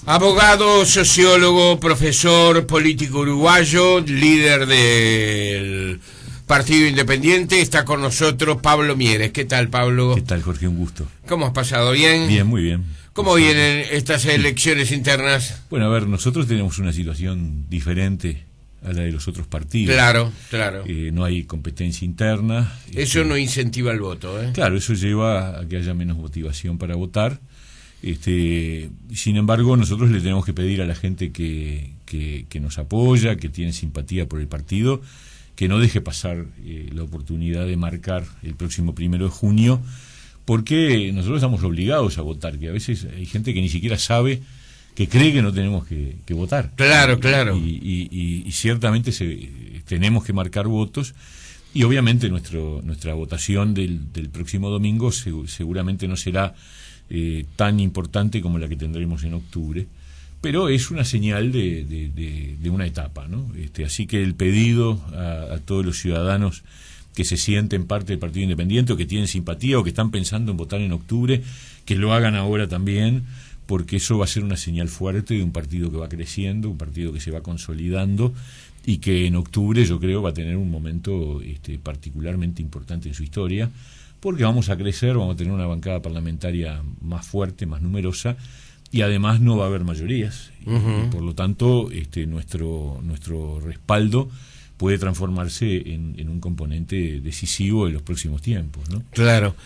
Abogado, sociólogo, profesor, político uruguayo, líder del Partido Independiente, está con nosotros Pablo Mieres. ¿Qué tal, Pablo? ¿Qué tal, Jorge? Un gusto. ¿Cómo has pasado? ¿Bien? Bien, muy bien. ¿Cómo vienen estas elecciones internas? Bueno, a ver, nosotros tenemos una situación diferente a la de los otros partidos. Claro, claro. No hay competencia interna. Eso no incentiva el voto, ¿eh? Claro, eso lleva a que haya menos motivación para votar. Sin embargo, nosotros le tenemos que pedir a la gente que nos apoya, que tiene simpatía por el partido, que no deje pasar la oportunidad de marcar el próximo 1 de junio, porque nosotros estamos obligados a votar, que a veces hay gente que ni siquiera sabe, que cree que no tenemos que votar. Claro, claro. Y ciertamente tenemos que marcar votos, y obviamente nuestra votación del próximo domingo seguramente no será tan importante como la que tendremos en octubre, pero es una señal de una etapa, ¿no? Así que el pedido a todos los ciudadanos que se sienten parte del Partido Independiente o que tienen simpatía o que están pensando en votar en octubre, que lo hagan ahora también, porque eso va a ser una señal fuerte de un partido que va creciendo, un partido que se va consolidando y que en octubre yo creo va a tener un momento particularmente importante en su historia, porque vamos a crecer, vamos a tener una bancada parlamentaria más fuerte, más numerosa, y además no va a haber mayorías. Uh-huh. Y por lo tanto, nuestro respaldo puede transformarse en un componente decisivo en los próximos tiempos, ¿no? Claro.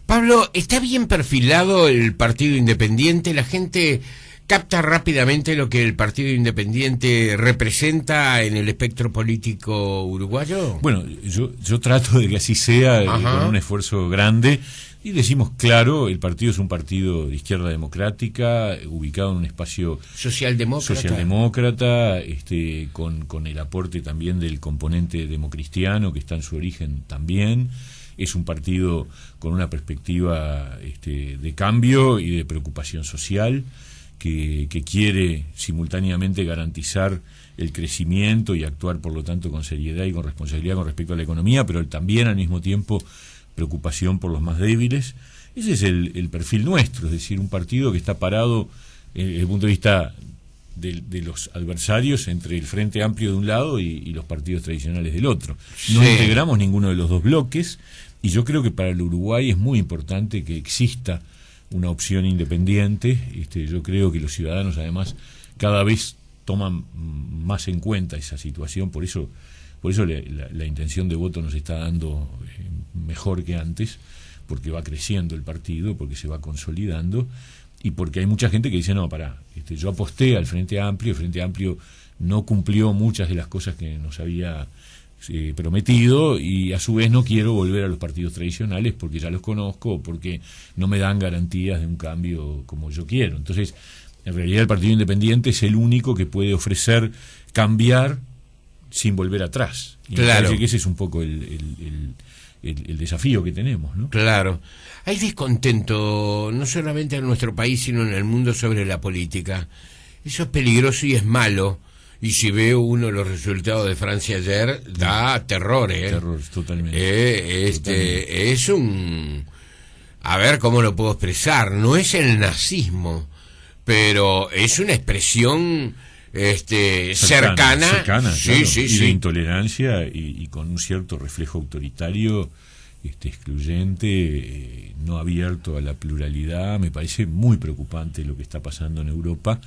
Pablo, ¿está bien perfilado el Partido Independiente? ¿La gente capta rápidamente lo que el Partido Independiente representa en el espectro político uruguayo? Bueno, yo trato de que así sea, con un esfuerzo grande, y decimos claro, el partido es un partido de izquierda democrática, ubicado en un espacio socialdemócrata, con el aporte también del componente democristiano que está en su origen también. Es un partido con una perspectiva de cambio y de preocupación social, que quiere simultáneamente garantizar el crecimiento y actuar por lo tanto con seriedad y con responsabilidad con respecto a la economía, pero también al mismo tiempo preocupación por los más débiles. Ese es el perfil nuestro, es decir, un partido que está parado desde el punto de vista de los adversarios entre el Frente Amplio de un lado y los partidos tradicionales del otro. No integramos ninguno de los dos bloques, y yo creo que para el Uruguay es muy importante que exista una opción independiente. Yo creo que los ciudadanos además cada vez toman más en cuenta esa situación, por eso la intención de voto nos está dando mejor que antes, porque va creciendo el partido, porque se va consolidando, y porque hay mucha gente que dice, no, pará, yo aposté al Frente Amplio, el Frente Amplio no cumplió muchas de las cosas que nos había prometido, y a su vez no quiero volver a los partidos tradicionales porque ya los conozco, porque no me dan garantías de un cambio como yo quiero. Entonces, en realidad el Partido Independiente es el único que puede ofrecer cambiar sin volver atrás. Y me parece que ese es un poco el desafío que tenemos, ¿no? Claro. Hay descontento, no solamente en nuestro país, sino en el mundo, sobre la política. Eso es peligroso y es malo. Y si veo uno de los resultados de Francia ayer, da terror, ¿eh? Terror, totalmente. Totalmente. Es un... A ver, ¿cómo lo puedo expresar? No es el nazismo, pero es una expresión cercana. Sí, claro. Sí, y de intolerancia y con un cierto reflejo autoritario, excluyente, no abierto a la pluralidad. Me parece muy preocupante lo que está pasando en Europa,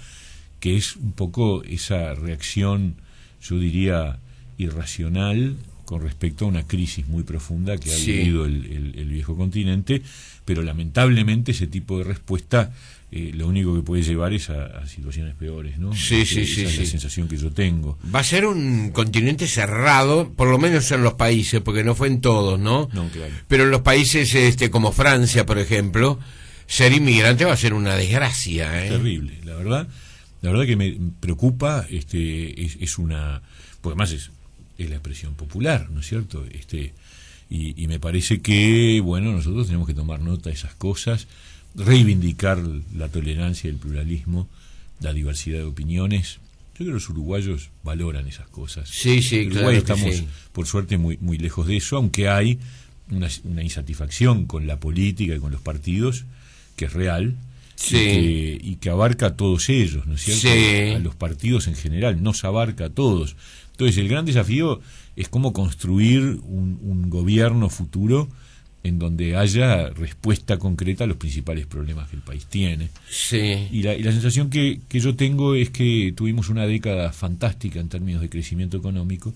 que es un poco esa reacción, yo diría, irracional con respecto a una crisis muy profunda que ha vivido el viejo continente, pero lamentablemente ese tipo de respuesta lo único que puede llevar es a situaciones peores, ¿no? Esa es la sensación que yo tengo. Va a ser un continente cerrado, por lo menos en los países, porque no fue en todos, ¿no? No, claro. Pero en los países como Francia, por ejemplo, ser inmigrante va a ser una desgracia, ¿eh? Terrible, la verdad que me preocupa. Es una, porque además es la expresión popular, ¿no es cierto? Y me parece que, bueno, nosotros tenemos que tomar nota de esas cosas, reivindicar la tolerancia y el pluralismo, la diversidad de opiniones. Yo creo que los uruguayos valoran esas cosas. Sí, en Uruguay claro, estamos, por suerte, muy, muy lejos de eso, aunque hay una insatisfacción con la política y con los partidos, que es real, Sí. y que abarca a todos ellos, ¿no es cierto? Sí. A los partidos en general, nos abarca a todos. Entonces el gran desafío es cómo construir un gobierno futuro en donde haya respuesta concreta a los principales problemas que el país tiene. Sí. Y la sensación que yo tengo es que tuvimos una década fantástica en términos de crecimiento económico,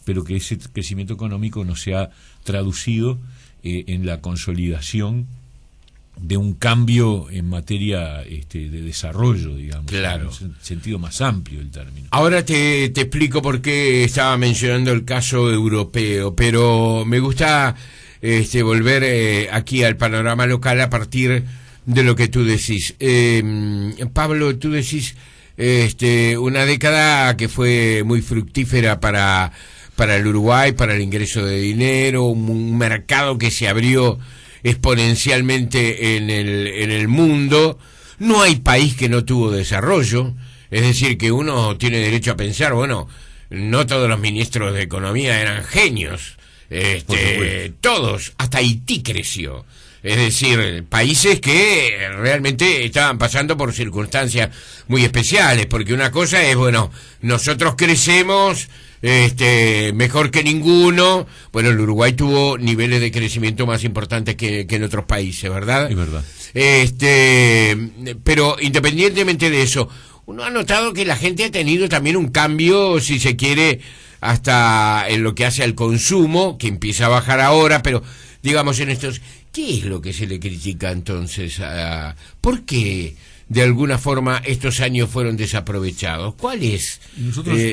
pero que ese crecimiento económico no se ha traducido en la consolidación de un cambio en materia de desarrollo, digamos, claro, en el sentido más amplio del término. Ahora te explico por qué estaba mencionando el caso europeo, pero me gusta volver aquí al panorama local a partir de lo que tú decís. Pablo, tú decís una década que fue muy fructífera para el Uruguay, para el ingreso de dinero, un mercado que se abrió exponencialmente en el mundo. No hay país que no tuvo desarrollo, es decir, que uno tiene derecho a pensar, bueno, no todos los ministros de Economía eran genios, todos, hasta Haití creció. Es decir, países que realmente estaban pasando por circunstancias muy especiales, porque una cosa es, bueno, nosotros crecemos mejor que ninguno. Bueno, el Uruguay tuvo niveles de crecimiento más importantes que en otros países, ¿verdad? Es verdad. Pero independientemente de eso, uno ha notado que la gente ha tenido también un cambio, si se quiere, hasta en lo que hace al consumo, que empieza a bajar ahora, pero digamos en estos... ¿Qué es lo que se le critica entonces? ¿Por qué de alguna forma estos años fueron desaprovechados? ¿Cuál es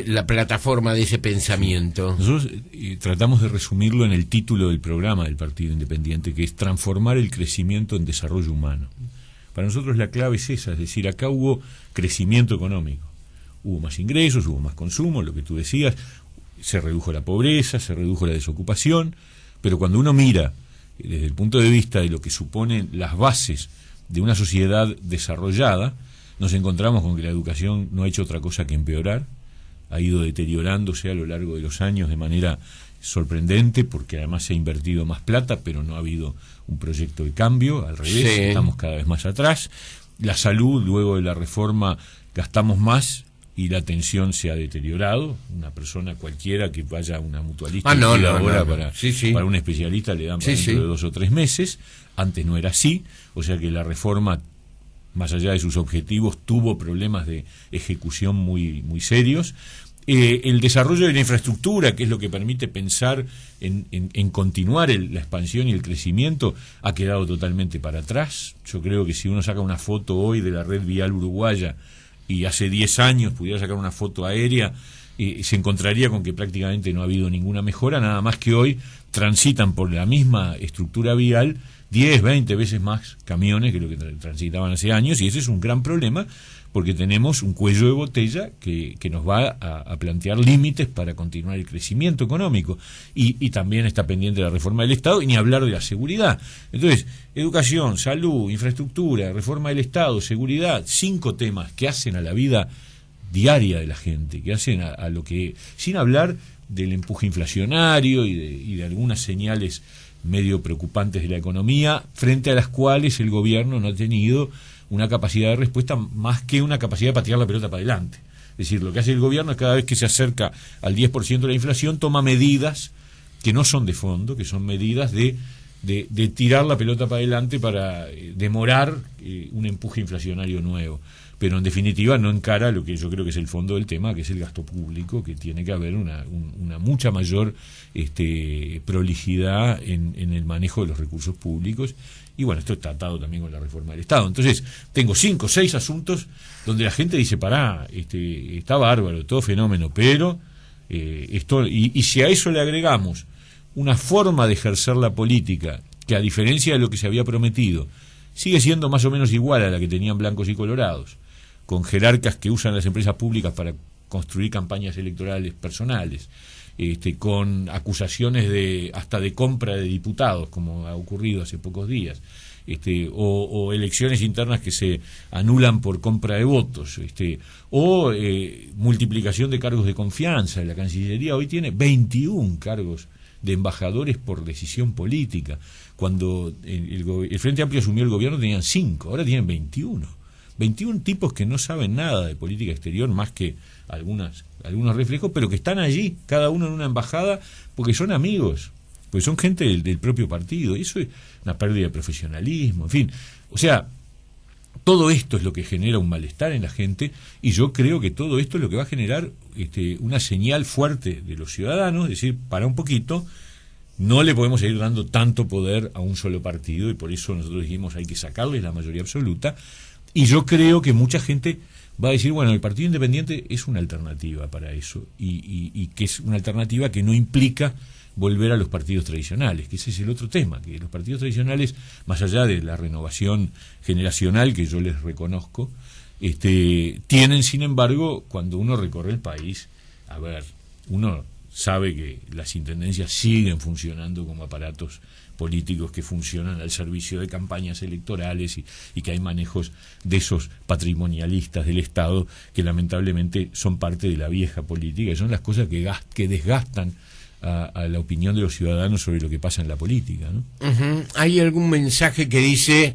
la plataforma de ese pensamiento? Nosotros tratamos de resumirlo en el título del programa del Partido Independiente, que es transformar el crecimiento en desarrollo humano. Para nosotros la clave es esa, es decir, acá hubo crecimiento económico, hubo más ingresos, hubo más consumo, lo que tú decías, se redujo la pobreza, se redujo la desocupación, pero cuando uno mira desde el punto de vista de lo que suponen las bases de una sociedad desarrollada, nos encontramos con que la educación no ha hecho otra cosa que empeorar, ha ido deteriorándose a lo largo de los años de manera sorprendente, porque además se ha invertido más plata, pero no ha habido un proyecto de cambio, al revés, sí, estamos cada vez más atrás. La salud, luego de la reforma, gastamos más y la atención se ha deteriorado. Una persona cualquiera que vaya a una mutualista para un especialista le dan para dentro de 2 o 3 meses. Antes no era así, o sea que la reforma, más allá de sus objetivos, tuvo problemas de ejecución muy, muy serios. El desarrollo de la infraestructura, que es lo que permite pensar en continuar la expansión y el crecimiento, ha quedado totalmente para atrás. Yo creo que si uno saca una foto hoy de la red vial uruguaya y hace 10 años pudiera sacar una foto aérea, se encontraría con que prácticamente no ha habido ninguna mejora, nada más que hoy transitan por la misma estructura vial 10, 20 veces más camiones que lo que transitaban hace años, y ese es un gran problema, porque tenemos un cuello de botella que nos va a plantear límites para continuar el crecimiento económico, y también está pendiente la reforma del Estado, y ni hablar de la seguridad. Entonces, educación, salud, infraestructura, reforma del Estado, seguridad, 5 temas que hacen a la vida diaria de la gente, que hacen a lo que, sin hablar del empuje inflacionario y de algunas señales medio preocupantes de la economía, frente a las cuales el gobierno no ha tenido una capacidad de respuesta más que una capacidad para tirar la pelota para adelante. Es decir, lo que hace el gobierno es cada vez que se acerca al 10% de la inflación, toma medidas que no son de fondo, que son medidas de tirar la pelota para adelante para demorar un empuje inflacionario nuevo. Pero en definitiva no encara lo que yo creo que es el fondo del tema, que es el gasto público, que tiene que haber una mucha mayor prolijidad en el manejo de los recursos públicos. Y bueno, esto está atado también con la reforma del Estado. Entonces, tengo 5 o 6 asuntos donde la gente dice, pará, está bárbaro, todo fenómeno, pero esto, y si a eso le agregamos una forma de ejercer la política que, a diferencia de lo que se había prometido, sigue siendo más o menos igual a la que tenían blancos y colorados, con jerarcas que usan las empresas públicas para construir campañas electorales personales, con acusaciones hasta de compra de diputados, como ha ocurrido hace pocos días, o elecciones internas que se anulan por compra de votos, multiplicación de cargos de confianza. La Cancillería hoy tiene 21 cargos de embajadores por decisión política. Cuando el Frente Amplio asumió el gobierno tenían 5, ahora tienen 21 tipos que no saben nada de política exterior más que algunos reflejos, pero que están allí, cada uno en una embajada, porque son amigos, porque son gente del propio partido. Y eso es una pérdida de profesionalismo, en fin. O sea, todo esto es lo que genera un malestar en la gente, y yo creo que todo esto es lo que va a generar una señal fuerte de los ciudadanos, es decir, para un poquito, no le podemos seguir dando tanto poder a un solo partido, y por eso nosotros dijimos hay que sacarles la mayoría absoluta. Y yo creo que mucha gente va a decir, bueno, el Partido Independiente es una alternativa para eso, y que es una alternativa que no implica volver a los partidos tradicionales, que ese es el otro tema, que los partidos tradicionales, más allá de la renovación generacional que yo les reconozco, tienen, sin embargo, cuando uno recorre el país, a ver, uno sabe que las intendencias siguen funcionando como aparatos políticos que funcionan al servicio de campañas electorales, y que hay manejos de esos patrimonialistas del Estado que lamentablemente son parte de la vieja política, y son las cosas que desgastan a la opinión de los ciudadanos sobre lo que pasa en la política, ¿no? ¿Hay algún mensaje que dice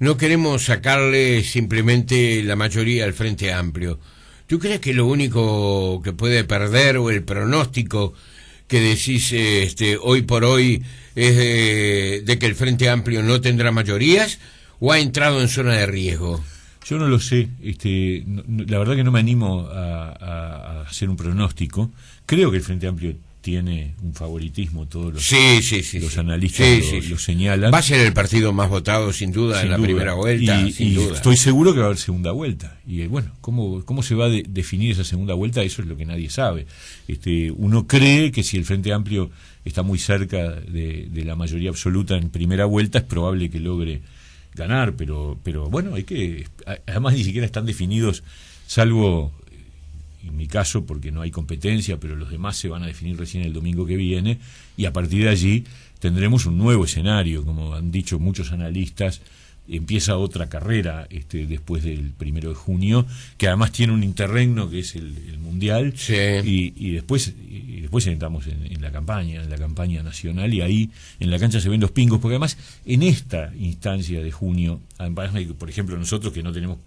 no queremos sacarle simplemente la mayoría al Frente Amplio? ¿Tú crees que lo único que puede perder, o el pronóstico que decís hoy por hoy, es de que el Frente Amplio no tendrá mayorías, o ha entrado en zona de riesgo? Yo no lo sé, la verdad que no me animo a hacer un pronóstico. Creo que el Frente Amplio tiene un favoritismo, todos los analistas lo señalan. Va a ser el partido más votado sin duda en la primera vuelta, sin duda. Estoy seguro que va a haber segunda vuelta, y bueno, ¿cómo se va a definir esa segunda vuelta? Eso es lo que nadie sabe. Uno cree que si el Frente Amplio está muy cerca de la mayoría absoluta en primera vuelta, es probable que logre ganar, pero bueno, además ni siquiera están definidos, salvo en mi caso porque no hay competencia, pero los demás se van a definir recién el domingo que viene, y a partir de allí tendremos un nuevo escenario. Como han dicho muchos analistas, empieza otra carrera después del 1 de junio, que además tiene un interregno que es el Mundial, sí. y después entramos en la campaña nacional, y ahí en la cancha se ven los pingos, porque además en esta instancia de junio, por ejemplo, nosotros que no tenemos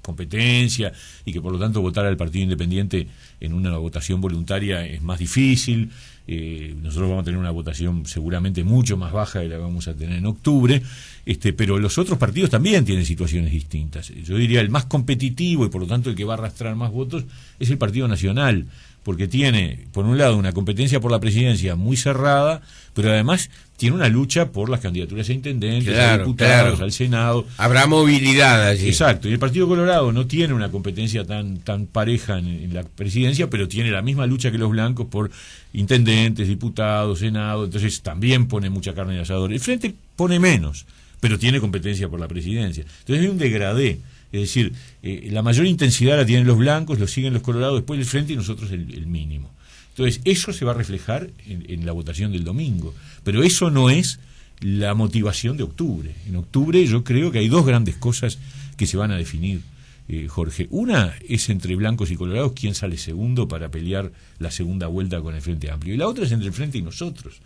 competencia y que por lo tanto votar al Partido Independiente en una votación voluntaria es más difícil, nosotros vamos a tener una votación seguramente mucho más baja de la que vamos a tener en octubre, pero los otros partidos también tienen situaciones distintas. Yo diría el más competitivo, y por lo tanto el que va a arrastrar más votos, es el Partido Nacional, porque tiene, por un lado, una competencia por la presidencia muy cerrada, pero además tiene una lucha por las candidaturas a intendentes, a diputados, al Senado. Habrá movilidad allí. Exacto, y el Partido Colorado no tiene una competencia tan pareja en la presidencia, pero tiene la misma lucha que los blancos por intendentes, diputados, Senado, entonces también pone mucha carne de asador. El Frente pone menos, pero tiene competencia por la presidencia. Entonces hay un degradé. Es decir, la mayor intensidad la tienen los blancos, lo siguen los colorados, después el Frente, y nosotros el mínimo. Entonces eso se va a reflejar en la votación del domingo, pero eso no es la motivación de octubre. En octubre yo creo que hay dos grandes cosas que se van a definir, Jorge. Una es entre blancos y colorados quién sale segundo para pelear la segunda vuelta con el Frente Amplio, y la otra es entre el Frente y nosotros.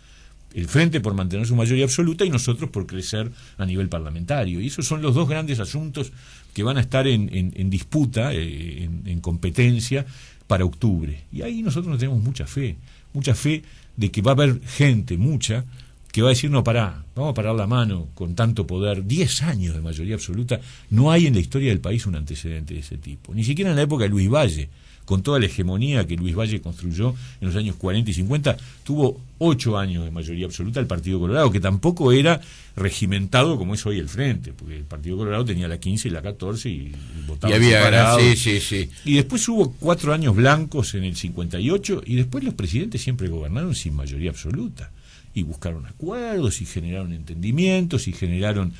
El Frente por mantener su mayoría absoluta, y nosotros por crecer a nivel parlamentario. Y esos son los dos grandes asuntos que van a estar en disputa, en competencia para octubre. Y ahí nosotros no tenemos mucha fe de que va a haber gente, mucha, que va a decir, no, vamos a parar la mano con tanto poder. 10 años de mayoría absoluta, no hay en la historia del país un antecedente de ese tipo. Ni siquiera en la época de Luis Valle, con toda la hegemonía que Luis Valle construyó en los años 40 y 50, tuvo 8 años de mayoría absoluta el Partido Colorado, que tampoco era regimentado como es hoy el Frente, porque el Partido Colorado tenía la 15 y la 14 y votaba separado. Sí. Y después hubo 4 años blancos en el 58, y después los presidentes siempre gobernaron sin mayoría absoluta, y buscaron acuerdos, y generaron entendimientos, y generaron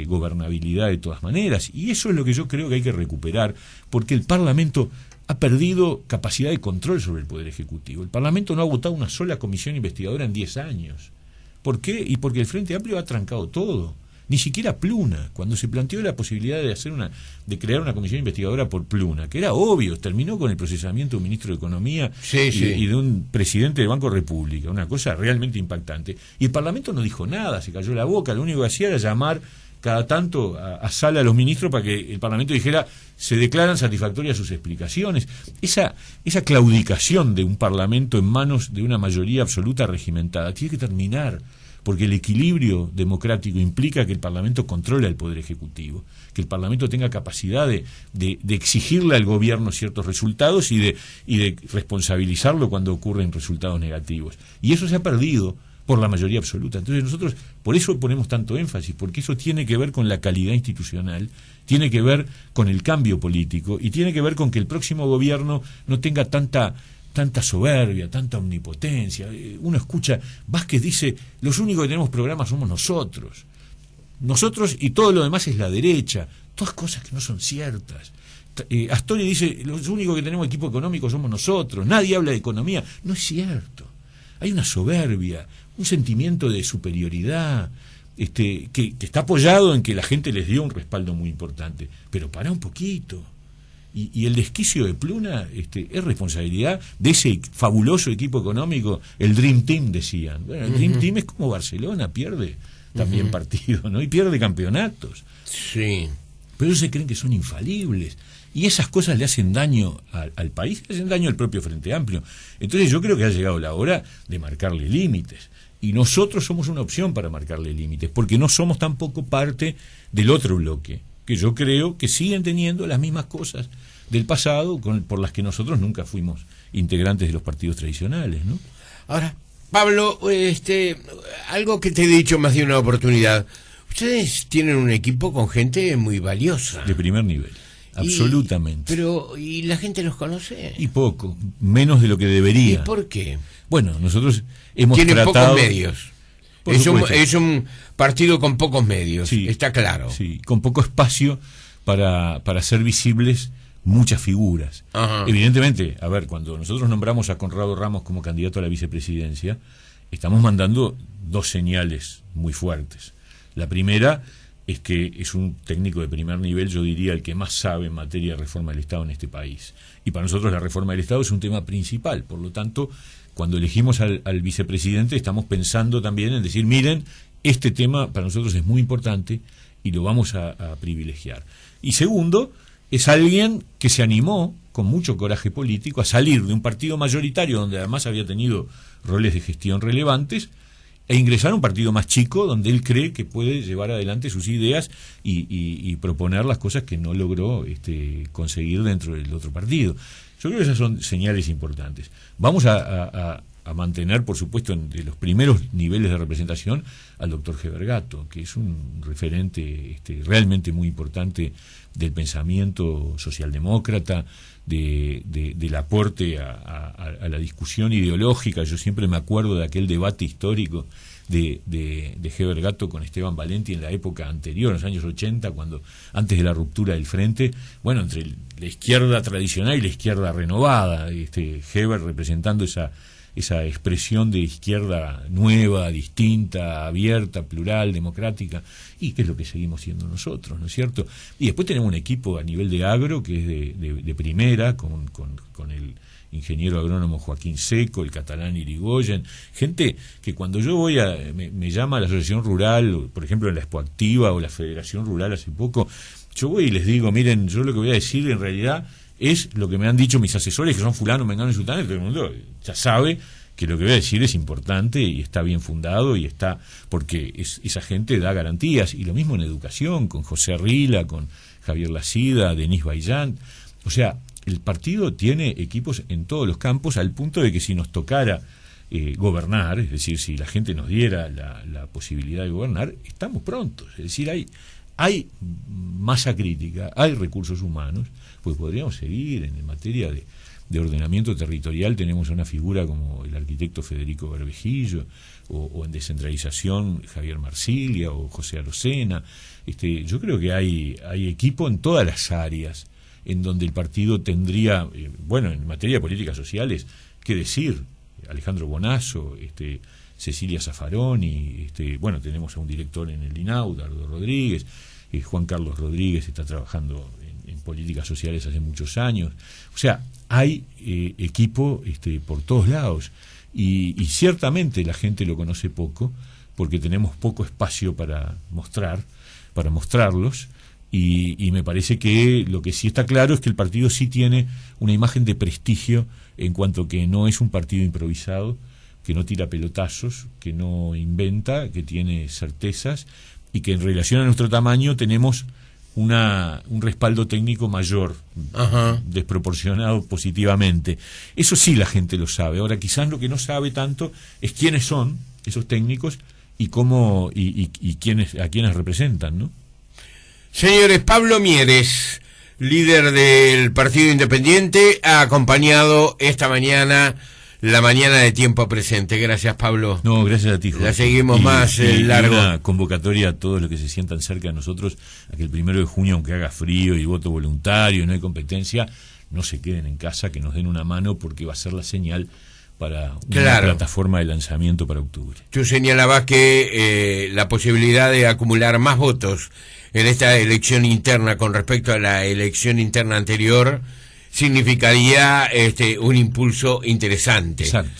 gobernabilidad de todas maneras. Y eso es lo que yo creo que hay que recuperar, porque el Parlamento ha perdido capacidad de control sobre el Poder Ejecutivo. El Parlamento no ha votado una sola comisión investigadora en 10 años. ¿Por qué? Y porque el Frente Amplio ha trancado todo. Ni siquiera Pluna, cuando se planteó la posibilidad de crear una comisión investigadora por Pluna, que era obvio, terminó con el procesamiento de un ministro de Economía y de un presidente del Banco República, una cosa realmente impactante. Y el Parlamento no dijo nada, se cayó la boca, lo único que hacía era llamar cada tanto a sala a los ministros para que el Parlamento dijera se declaran satisfactorias sus explicaciones. Esa claudicación de un Parlamento en manos de una mayoría absoluta regimentada tiene que terminar, porque el equilibrio democrático implica que el Parlamento controle al Poder Ejecutivo, que el Parlamento tenga capacidad de exigirle al gobierno ciertos resultados y de responsabilizarlo cuando ocurren resultados negativos. Y eso se ha perdido por la mayoría absoluta. Entonces nosotros por eso ponemos tanto énfasis, porque eso tiene que ver con la calidad institucional, tiene que ver con el cambio político y tiene que ver con que el próximo gobierno no tenga tanta soberbia, tanta omnipotencia. Uno escucha, Vázquez dice, los únicos que tenemos programas somos nosotros y todo lo demás es la derecha, todas cosas que no son ciertas. Astori dice, los únicos que tenemos equipo económico somos nosotros, nadie habla de economía. No es cierto. Hay una soberbia, un sentimiento de superioridad, que está apoyado en que la gente les dio un respaldo muy importante, pero para un poquito. Y el desquicio de Pluna es responsabilidad de ese fabuloso equipo económico, el Dream Team, decían. Bueno, el Dream Team es como Barcelona, pierde también partidos, ¿no? Y pierde campeonatos. Sí. Pero ellos se creen que son infalibles. Y esas cosas le hacen daño al país, le hacen daño al propio Frente Amplio. Entonces yo creo que ha llegado la hora de marcarle límites. Y nosotros somos una opción para marcarle límites, porque no somos tampoco parte del otro bloque, que yo creo que siguen teniendo las mismas cosas del pasado por las que nosotros nunca fuimos integrantes de los partidos tradicionales, ¿no? Ahora, Pablo, algo que te he dicho más de una oportunidad, ustedes tienen un equipo con gente muy valiosa. De primer nivel, absolutamente. ¿Y la gente los conoce? Y poco, menos de lo que debería. ¿Y por qué? Bueno, nosotros hemos Tienen tratado... pocos medios. Es un partido con pocos medios, sí, está claro. Sí, con poco espacio para hacer visibles muchas figuras. Ajá. Evidentemente, a ver, cuando nosotros nombramos a Conrado Ramos como candidato a la vicepresidencia, estamos mandando dos señales muy fuertes. La primera es que es un técnico de primer nivel, yo diría el que más sabe en materia de reforma del Estado en este país. Y para nosotros la reforma del Estado es un tema principal, por lo tanto, cuando elegimos al vicepresidente estamos pensando también en decir, miren, este tema para nosotros es muy importante y lo vamos a privilegiar. Y segundo, es alguien que se animó con mucho coraje político a salir de un partido mayoritario donde además había tenido roles de gestión relevantes e ingresar a un partido más chico donde él cree que puede llevar adelante sus ideas y proponer las cosas que no logró conseguir dentro del otro partido. Yo creo que esas son señales importantes. Vamos a mantener, por supuesto, de los primeros niveles de representación al doctor Gebergato, que es un referente realmente muy importante del pensamiento socialdemócrata, del aporte a la discusión ideológica. Yo siempre me acuerdo de aquel debate histórico de Gebergato con Esteban Valenti en la época anterior, en los años 80, antes de la ruptura del frente, bueno, entre la izquierda tradicional y la izquierda renovada, Geber representando esa expresión de izquierda nueva, distinta, abierta, plural, democrática, y que es lo que seguimos siendo nosotros, ¿no es cierto? Y después tenemos un equipo a nivel de agro que es de primera, con el ingeniero agrónomo Joaquín Seco, el catalán Irigoyen, gente que cuando yo voy me llama a la Asociación Rural, por ejemplo en la Expoactiva o la Federación Rural hace poco, yo voy y les digo, miren, yo lo que voy a decir en realidad es lo que me han dicho mis asesores, que son fulano, mengano y sultano, y todo el mundo ya sabe que lo que voy a decir es importante y está bien fundado y está porque esa gente da garantías. Y lo mismo en educación, con José Arrila, con Javier Lacida, Denis Baillán. O sea, el partido tiene equipos en todos los campos, al punto de que si nos tocara gobernar, es decir, si la gente nos diera la posibilidad de gobernar, estamos prontos. Es decir, hay masa crítica, hay recursos humanos, pues podríamos seguir en materia de ordenamiento territorial. Tenemos una figura como el arquitecto Federico Berbejillo, o en descentralización Javier Marsilia o José Arocena. Yo creo que hay equipo en todas las áreas en donde el partido tendría, en materia de políticas sociales, qué decir, Alejandro Bonazo, Cecilia Zaffaroni, bueno, tenemos a un director en el INAU, Dardo Rodríguez, Juan Carlos Rodríguez está trabajando en políticas sociales hace muchos años. O sea, hay equipo por todos lados, y ciertamente la gente lo conoce poco, porque tenemos poco espacio para mostrarlos, y me parece que lo que sí está claro es que el partido sí tiene una imagen de prestigio en cuanto que no es un partido improvisado, que no tira pelotazos, que no inventa, que tiene certezas, y que en relación a nuestro tamaño tenemos un respaldo técnico mayor, desproporcionado positivamente. Eso sí la gente lo sabe. Ahora, quizás lo que no sabe tanto es quiénes son esos técnicos y cómo y a quiénes representan, ¿no? Señores, Pablo Mieres, líder del Partido Independiente, ha acompañado esta mañana la mañana de Tiempo Presente. Gracias, Pablo. No, gracias a ti, Jorge. La seguimos más largo. Y una convocatoria a todos los que se sientan cerca de nosotros, a que el 1 de junio, aunque haga frío y voto voluntario, no hay competencia, no se queden en casa, que nos den una mano, porque va a ser la señal para una plataforma de lanzamiento para octubre. Tú señalabas que la posibilidad de acumular más votos en esta elección interna con respecto a la elección interna anterior significaría un impulso interesante. Exacto.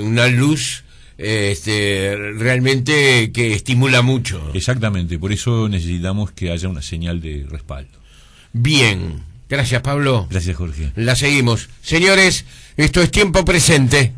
Una luz realmente que estimula mucho. Exactamente, por eso necesitamos que haya una señal de respaldo. Bien, gracias, Pablo. Gracias, Jorge. La seguimos. Señores, esto es Tiempo Presente.